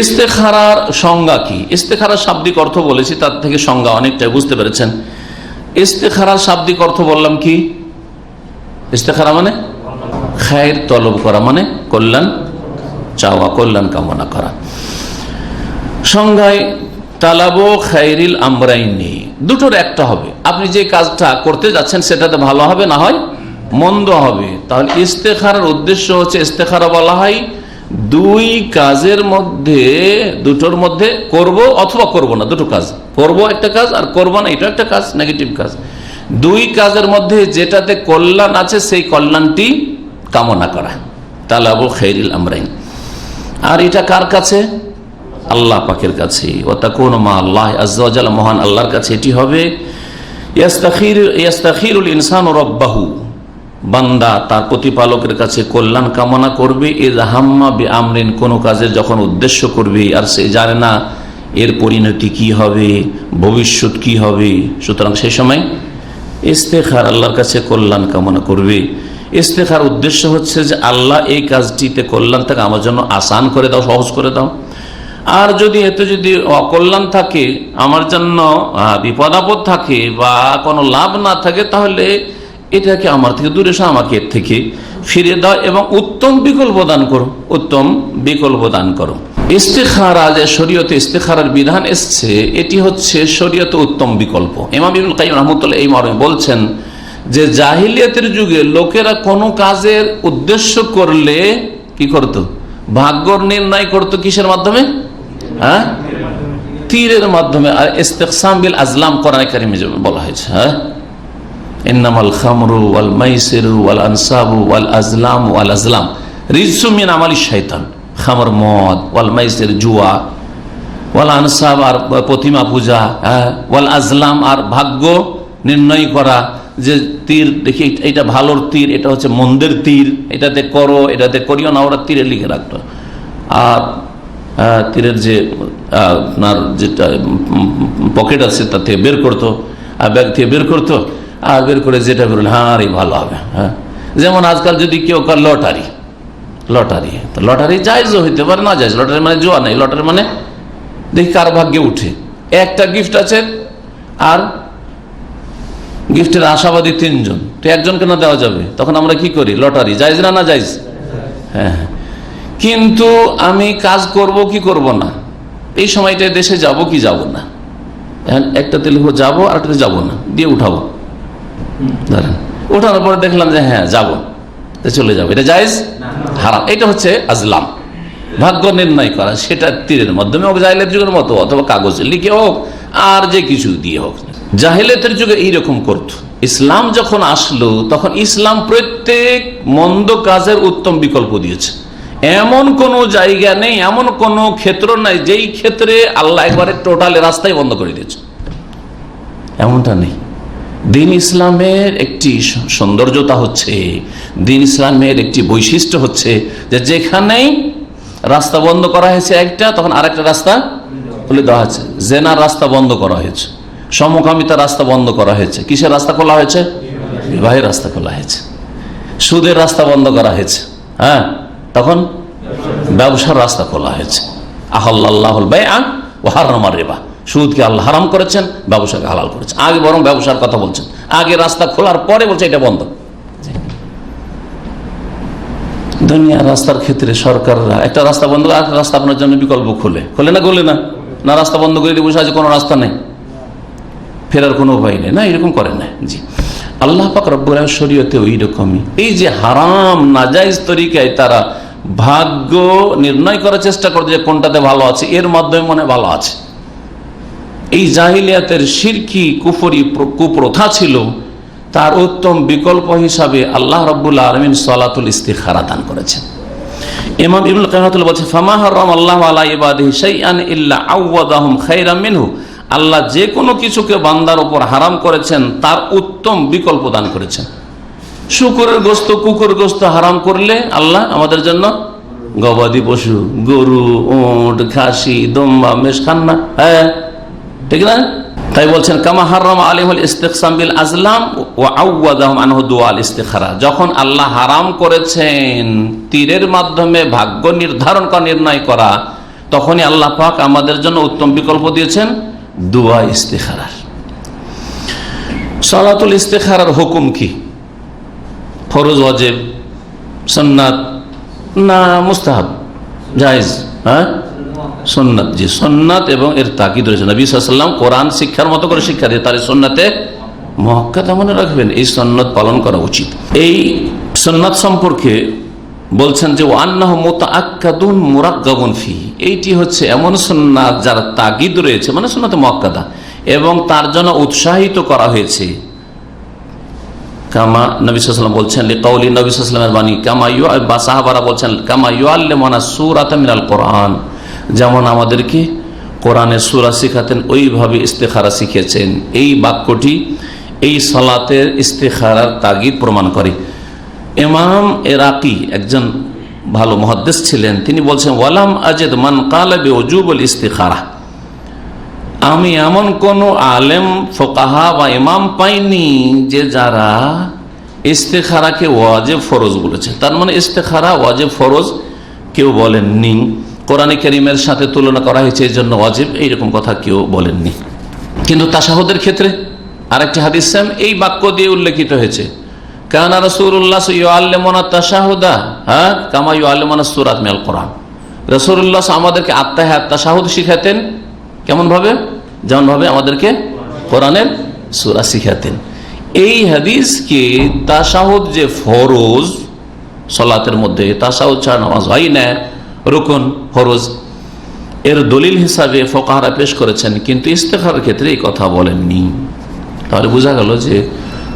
ইস্তেখারার সংজ্ঞা কি? ইস্তেখারার শাব্দিক অর্থ বলেছি, তার থেকে সংজ্ঞা অনেকটাই বুঝতে পেরেছেন। ইস্তেখারার শাব্দিক অর্থ বললাম কি? ইস্তেখারা মানে খায়ের তলব করা, মানে কল্যাণ চাওয়া, কল্যাণ কামনা করা। সংজ্ঞায় তালাবো খায়রিল আমরাইনি, দুটোর একটা হবে। আপনি যে কাজটা করতে যাচ্ছেন সেটাতে ভালো হবে, না হয় মন্দ হবে। তাহলে ইস্তেখারার উদ্দেশ্য হচ্ছে, ইস্তেখারা বলা হয় দুই কাজের মধ্যে, দুটোর মধ্যে করব অথবা করব না, দুটো কাজ। করব একটা কাজ, আর করব না এটা একটা কাজ, নেগেটিভ কাজ। দুই কাজের মধ্যে যেটাতে কল্যাণ আছে সেই কল্যাণটি কামনা করা, তালাবু খায়রিল আমরাইন। আর এটা কার কাছে? আল্লাহ পাকের কাছে। ওয়াতাকুনু মা আল্লাহ আযজা ওয়া জাল্লা, মহান আল্লাহর কাছে এটি হবে। ইয়াস্তাখিরুল ইনসানু রাব্বাহু, বান্দা তার প্রতিপালকের কাছে কল্যাণ কামনা করবে। ইযা হাম্মা বিআমরিন, কোনো কাজের যখন উদ্দেশ্য করবে আর সে জানে না এর পরিণতি কি হবে, ভবিষ্যৎ কি হবে, সুতরাং সেই সময় ইস্তেখার, আল্লাহর কাছে কল্যাণ কামনা করবে। ইস্তেখার উদ্দেশ্য হচ্ছে যে আল্লাহ এই কাজটিতে কল্যাণটাকে আমার জন্য আসান করে দাও, সহজ করে দাও। আর যদি এতে যদি অকল্যাণ থাকে, আমার জন্য বিপদ আপদ থাকে বা কোনো লাভ না থাকে, তাহলে এটাকে আমার থেকে দূরে সে আমাকে এর থেকে ফিরে দাও এবং উত্তম বিকল্প দান করো, উত্তম বিকল্প দান করো। ইস্তেখারা, যে শরীয়তে ইস্তেখারার বিধান এসছে, এটি হচ্ছে শরীয়তে উত্তম বিকল্প। ইমাম ইবনুল কাইয়িম রাহমাতুল্লাহ এই মর্মে বলছেন যে জাহিলিয়াতের যুগে লোকেরা কোনো কাজের উদ্দেশ্য করলে কি করত? ভাগ্য নির্ণয় করত কিসের মাধ্যমে? তীরের মাধ্যমে। আর ইস্তিকসাম বিল আজলাম কোরআনে কারিমে বলা হয়েছে, ইন্নামাল খামরু ওয়াল মাইসিরু ওয়াল আনসাবু ওয়াল আজলামু ওয়াল আজলাম রিজসুম মিন আমালিশ শাইতান। খামর মদ, ওয়াল মাইসির জুয়া, ওয়াল আনসাব আর প্রতিমা পূজা, ওয়াল আজলাম আর ভাগ্য নির্ণয় করা, যে তীর দেখি এটা ভালোর তীর, এটা হচ্ছে মন্দের তীর, এটাতে করো, এটাতে করিও না, ওরা তীরে লিখে রাখতো। আর তীরের যে আপনার যেটা পকেট আছে তাতে বের করতো, আর ব্যাগ থেকে বের করতো, আর বের করে যেটা বেরোলে হ্যাঁ এই ভালো হবে। হ্যাঁ, যেমন আজকাল যদি কেউ লটারি, লটারি তো লটারি জায়েজও হইতে পারে, না জায়েজ। লটারি মানে জুয়া নাই, লটারি মানে দেখি কার ভাগ্যে উঠে। একটা গিফট আছে আর গিফটের আশাবাদী তিনজন, তো একজনকে না দেওয়া যাবে, তখন আমরা কি করি? লটারি জায়েজ না, না জায়েজ? হ্যাঁ, কিন্তু আমি কাজ করব কি করব না, এই সময়টায় দেশে যাব কি যাব না, একটাতে লিখবো যাবো আর একটাতে যাবো না, দিয়ে উঠাবো। ধরেন ওঠানোর পরে দেখলাম যে হ্যাঁ যাবো, চলে যাবো, এটা জায়েজ? হারাম। এটা হচ্ছে আজলাম, ভাগ্য নির্ণয় করা। সেটা তীরের মাধ্যমে হোক, জাহিলিয়াতের যুগের মতো, অথবা কাগজে লিখে হোক, আর যে কিছু দিয়ে হোক। জাহিলিয়াতের যুগে এইরকম করত। ইসলাম যখন আসলো তখন ইসলাম প্রত্যেক মন্দ কাজের উত্তম বিকল্প দিয়েছে। এমন কোন জায়গা নেই, এমন কোন ক্ষেত্র নাই যেই ক্ষেত্রে আল্লাহ একবারে টোটাল রাস্তাই বন্ধ করে দিয়েছে, এমনটা নেই। দিন ইসলামের একটি সৌন্দর্যতা হচ্ছে, দিন ইসলামের একটি বৈশিষ্ট্য হচ্ছে যে যেখানেই রাস্তা বন্ধ করা হয়েছে একটা, তখন আরেকটা রাস্তা খুলে দেওয়া হয়েছে। জেনার রাস্তা বন্ধ করা হয়েছে, সমকামিতার রাস্তা বন্ধ করা হয়েছে। কিসের রাস্তা খোলা হয়েছে? বিবাহের রাস্তা খোলা হয়েছে। সুদের রাস্তা বন্ধ করা হয়েছে, হ্যাঁ, তখন ব্যবসার রাস্তা খোলা হয়েছে। আহাল্লাহুল বাইআ ওয়া হারামার রিবা, সুদকে আল্লাহ হারাম করেছেন, ব্যবসাকে হালাল করেছেন। আগে বরং ব্যবসার কথা বলছেন, আগে রাস্তা খোলার পরে বলছে এটা বন্ধ। দুনিয়ার রাস্তার ক্ষেত্রে সরকাররা একটা রাস্তা বন্ধ করে আরেকটা রাস্তা আপনার জন্য বিকল্প খোলে না, খোলে না? না, রাস্তা বন্ধ করে দিয়ে বসে আছে, কোনো রাস্তা নেই, ফেরার কোনো উপায় নেই, না, এরকম করে না। জি, আল্লাহ পাক রব্বুল আলামিন শরীয়তে ওই রকমই এই যে হারাম নাজায়েজ তরিকায় তারা ভাগ্য নির্ণয় করার চেষ্টা করে যে কোনটাতে ভালো আছে, এর মাধ্যমে মনে ভালো আছে। এই জাহিলিয়াতের শিরকি কুফরি কুপ্রথা ছিল, তার উত্তম বিকল্প হিসাবে আল্লাহ রাব্বুল আলামিন সালাতুল ইস্তিখারা দান করেছেন। ইমাম ইবনুল কাইয়িম বলেছেন, ফামা হারামাল্লাহু আলা ইবাদিহি শাইআন ইল্লা আওয়াদাহুম খায়রাম মিনহু। আল্লাহ যে কোনো কিছুকে বান্দার উপর হারাম করেছেন তার উত্তম বিকল্প দান করেছেন। শুকরের গোস্ত, কুকুরের গোস্ত হারাম করলে আল্লাহ আমাদের জন্য গবাদি পশু, গরু, উট, খাসি, দম্বা, মেষ খান না, হ্যাঁ ঠিক না? তাই বলছেন কামা হারামা আলাইহিল ইস্তিকসাম বিল আজলাম ওয়া আওয়াদাহুম আনহু দুআল ইস্তিখারা। যখন আল্লাহ হারাম করেছেন তীরের মাধ্যমে ভাগ্য নির্ধারণ করা, নির্ণয় করা, তখনই আল্লাহ পাক আমাদের জন্য উত্তম বিকল্প দিয়েছেন দুআ ইস্তিখারার। সালাতুল ইস্তিখারার হুকুম কি? ফরজ, ওয়াজিব, সুন্নাত না মুস্তাহাব, জায়েজ? হ্যাঁ, সুন্নাত। জি, সুন্নাত, এবং এর তাকিদ রয়েছে। নবী সাল্লাল্লাহু আলাইহি ওয়াসাল্লাম কোরআন শিক্ষার মতো করে শিক্ষা দিয়ে তার সুন্নাতে মুআক্কাদা মনে রাখবেন, এই সুন্নাত পালন করা উচিত। এই সুন্নাত সম্পর্কে বলছেন যে ওয়ান্নাহু মুতাআক্কাদুন মুরাক্কাবুন ফি, এইটি হচ্ছে এমন সুন্নাত যার তাকিদ রয়েছে, মানে সুন্নাতে মুআক্কাদা, এবং তার জন্য উৎসাহিত করা হয়েছে। কামা নবী সাল্লাল্লাহু আলাইহি ওয়াসাল্লাম বলছেন, লিকাউলি নবী সাল্লাল্লাহু আলাইহি ওয়াসাল্লামের বাণী, কামা বা সাহাবারা বলছেন, কামা ইউআল্লিমুনা সূরাতাম মিনাল কোরআন, যেমন আমাদেরকে কোরআনের সূরা শিখাতেন ওইভাবে ইস্তিখারা শিখিয়েছেন। এই বাক্যটি এই সালাতের ইস্তিখারার তাগিদ প্রমাণ করে। ইমাম ইরাকি একজন ভালো মুহাদ্দিস ছিলেন, তিনি বলছেন ওয়ালাম আজিদ মান ক্বালা বিউজুবুল ইস্তিখারা, আমি এমন কোন আলেম ফুকাহা বা ইমাম পাইনি যে যারা ইস্তিখারাকে ওয়াজিব ফরজ বলেছেন। তার মানে ইস্তিখারা ওয়াজিব ফরজ কেউ বলেননি। কোরআনে কারীমের সাথে তুলনা করা হয়েছে এই জন্য ওয়াজিব, এইরকম কথা কেউ বলেননি। কিন্তু তাশাহুদের ক্ষেত্রে আরেকটি হাদিস এই বাক্য দিয়ে উল্লেখিত হয়েছে, কানা রাসূলুল্লাহ ইউআল্লিমুনা তাশাহুদা কামা ইউআল্লিমুনা সূরাত মিনাল কোরআন। রাসূলুল্লাহ আমাদেরকে আত্তাহিয়াত তাশাহুদ শিখাতেন কেমন ভাবে? যেমন ভাবে আমাদেরকে কোরআনের সূরা শিখাতেন। এই হাদিসকে তাশাহুদ যে ফরজ সালাতের মধ্যে, তাশাহুদ ছাড়া নামাজ হয় না, রুকন ফরজ, এর দলিল হিসাবে ফুকাহারা পেশ করেছেন, কিন্তু ইস্তিখারার ক্ষেত্রে এই কথা বলেননি। তাহলে বোঝা গেল যে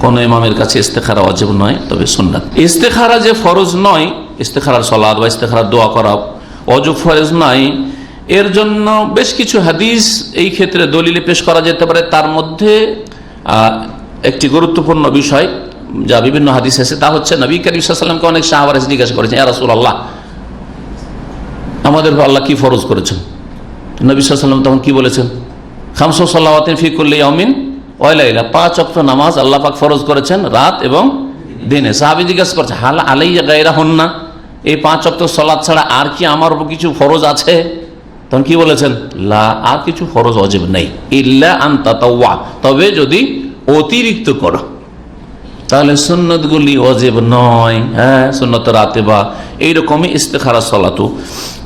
কোন ইমামের কাছে ইস্তিখারা ওয়াজিব নয়, তবে সুন্নাত। ইস্তিখারা যে ফরজ নয়, ইস্তিখারার সালাত বা ইস্তিখারার দোয়া করা ওয়াজিব ফরজ নয়, এর জন্য বেশ কিছু হাদিস এই ক্ষেত্রে দলিলে পেশ করা যেতে পারে। তার মধ্যে একটি গুরুত্বপূর্ণ বিষয় যা বিভিন্ন হাদিস আছে, তা হচ্ছে নবী করিম সাল্লাল্লাহু আলাইহি ওয়াসাল্লামকে অনেক সাহাবারা জিজ্ঞাসা করেছেন, ইয়া রাসূলুল্লাহ, আমাদের আল্লাহ কি ফরজ করেছেন? নবী সাল্লাল্লাহু আলাইহি ওয়াসাল্লাম তখন কি বলেছেন? খামসু সালাওয়াতিন ফি কুল্লি ইয়াউমিন ওয়া লাইলা, 5 ওয়াক্ত নামাজ আল্লাহ পাক ফরজ করেছেন রাত এবং দিনে। সাহাবী জিজ্ঞাসা করছে, হাল আলাইয়া গায়রাহুন্না, এই 5 ওয়াক্ত সালাত ছাড়া আর কি আমার উপর কিছু ফরজ আছে? তখন কি বলেছেন? লা, আর কিছু ফরজ ওয়াজিব নেই, ইল্লা আন তাতাওয়া, তবে যদি অতিরিক্ত করো। তাহলে সুন্নতগুলি ওয়াজিব নয়। হ্যাঁ, সুন্নত রাতেবা এইরকমই ইস্তিখারা সালাতু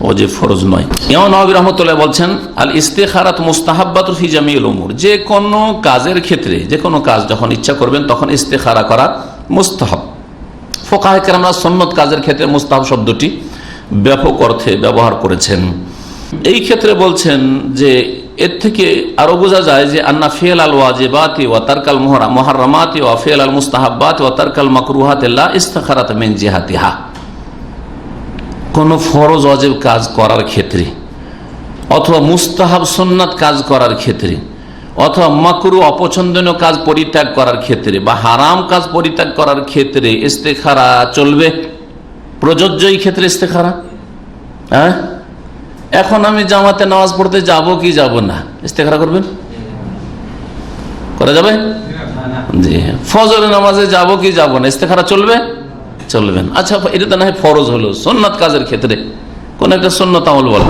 ওয়াজিব ফরজ নয়। ইমাম নববী রাহমাতুল্লাহ বলছেন, আল ইস্তিখারাত মুস্তাহাব্বাতু ফি জামিউল উমুর, যে কোনো কাজের ক্ষেত্রে, যে কোনো কাজ যখন ইচ্ছা করবেন তখন ইস্তিখারা করা মুস্তাহাব। ফুকাহায়ে কেরামরা সুন্নত কাজের ক্ষেত্রে মুস্তাহাব শব্দটি ব্যাপক অর্থে ব্যবহার করেছেন। এই ক্ষেত্রে বলছেন যে এর থেকে আরো বোঝা যায় যে আন্না ফিআল আল ওয়াজিবাতি ওয়া তারকাল মুহাররামাতি ওয়া ফিআল আল মুস্তাহাব্বাতি ওয়া তারকাল মাকরুহাতি লা ইস্তিখারাত মিন জিহাতিহা, কোন ফরজ ওয়াজিব কাজ করার ক্ষেত্রে, অথবা মুস্তাহাব সুন্নাত কাজ করার ক্ষেত্রে, অথবা মাকরুহ অপছন্দনীয় কাজ পরিত্যাগ করার ক্ষেত্রে, বা হারাম কাজ পরিত্যাগ করার ক্ষেত্রে ইস্তিখারা চলবে, প্রযোজ্য এই ক্ষেত্রে ইস্তিখারা। হ্যাঁ, এখন আমি জামাতে নামাজ পড়তে যাব কি যাব না, ইস্তেখারা করবেন? করা যাবে? জি। ফজরের নামাজে যাব কি যাব না, ইস্তেখারা চলবে? চলবেন। আচ্ছা, এটা তো না হয় ফরজ হলো। সুন্নাত কাজের ক্ষেত্রে কোন একটা সুন্নত আমল বলো।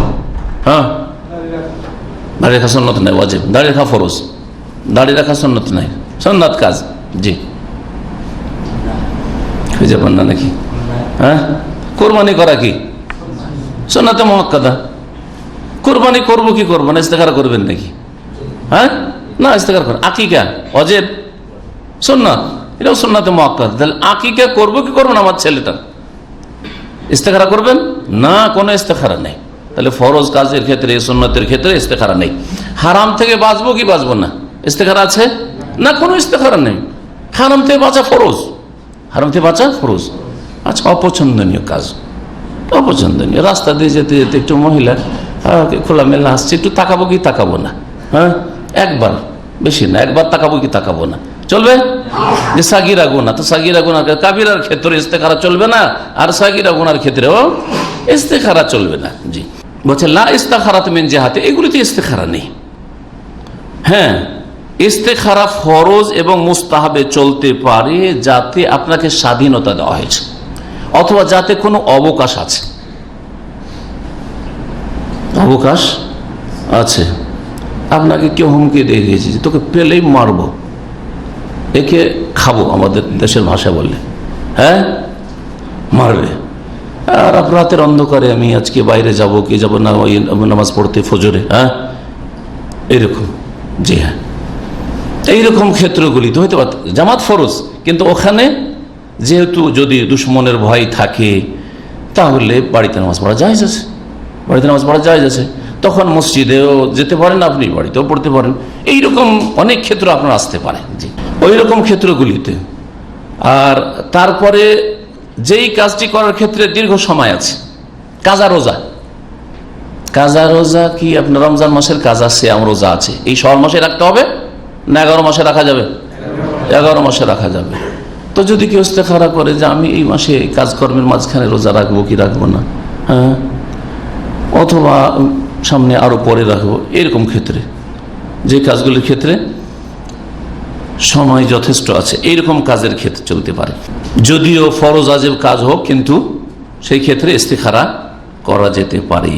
হ্যাঁ, দাড়ি রাখা সুন্নত নাই, ওয়াজিব। দাড়ি রাখা ফরজ, দাড়ি রাখা সুন্নত নাই, সুন্নাত কাজ। জি, খুঁজে পান না নাকি? হ্যাঁ, কোরবানি করা কি সুন্নাতে মুআক্কাদা? কোরবানি করবো কি করবো না, ইস্তেখারা করবেন নাকি? হ্যাঁ, না, ইস্তেখারা করেন। আকিকা ওয়াজিব, সুন্নাত, এটাও সুন্নাতে মুআক্কাদা। তাহলে আকিকা করবো কি করবো না আমার ছেলেটা, ইস্তেখারা করবেন না? কোনো ইস্তেখারা নেই। তাহলে ফরজ কাজের ক্ষেত্রে, সুন্নতের ক্ষেত্রে ইস্তেখারা নেই। হারাম থেকে বাঁচবো কি বাঁচবো না, ইস্তেখারা আছে না? কোনো ইস্তেখারা নেই। হারাম থেকে বাঁচা ফরজ, হারাম থেকে বাঁচা ফরজ। আচ্ছা, অপছন্দনীয় কাজ, অপছন্দনীয়, রাস্তা দিয়ে যেতে যেতে একটু মহিলা খোলামেলা আসছে, একটু তাকাবো কি তাকাবো না? হ্যাঁ, একবার, বেশি না, একবার তাকাবো কি তাকাবো না, চলবে? যে সাগিরা গুনাহ, তো সাগিরা গুনাহ, কাবিরার ক্ষেত্রে ইস্তেখারা চলবে না, আর সাগিরা গুনার ক্ষেত্রেও ইস্তেখারা চলবে না। জি, বলছে লা ইস্তিখারাত মিন জিহাতি, এগুলিতে ইস্তেখারা নেই। হ্যাঁ, ইস্তেখারা ফরজ এবং মুস্তাহাবে চলতে পারে যাতে আপনাকে স্বাধীনতা দেওয়া হয়েছে, অথবা যাতে কোনো অবকাশ আছে। অবকাশ আছে। আপনাকে কেউ হুমকি দিয়ে দিয়েছে যে তোকে পেলেই মারবো, একে খাবো, আমাদের দেশের ভাষা বললে, হ্যাঁ মারবে। আর রাতের অন্ধকারে আমি আজকে বাইরে যাব কি যাব না, ওই নামাজ পড়তে ফজরে, হ্যাঁ এইরকম। জি হ্যাঁ, এইরকম ক্ষেত্রগুলি তো হয়তো জামাত ফরজ, কিন্তু ওখানে যেহেতু যদি দুশ্মনের ভয় থাকে তাহলে বাড়িতে নামাজ পড়া জায়েজ আছে, বাড়িতে নামাজ পড়া জায়েজ আছে। তখন মসজিদেও যেতে পারেন, আপনি বাড়িতেও পড়তে পারেন। এইরকম অনেক ক্ষেত্র আপনার আসতে পারে। জি, ওই রকম ক্ষেত্রগুলিতে। আর তারপরে যেই কাজটি করার ক্ষেত্রে দীর্ঘ সময় আছে, কাজা রোজা। কাজা রোজা কি আপনার রমজান মাসের কাজা সিয়াম রোজা আছে, এই সওয়াল মাসে রাখতে হবে না 11 মাসে রাখা যাবে? 11 মাসে রাখা যাবে। তো যদি কেউ ইস্তেখারা করে যে আমি এই মাসে কাজকর্মের মাঝখানে রোজা রাখবো কি রাখবো না, হ্যাঁ, অথবা সামনে আরো পরে রাখবো, এরকম ক্ষেত্রে, যে কাজগুলির ক্ষেত্রে সময় যথেষ্ট আছে, এইরকম কাজের ক্ষেত্রে চলতে পারে। যদিও ফরজ আজেব কাজ হোক, কিন্তু সেই ক্ষেত্রে ইস্তেখারা করা যেতে পারে।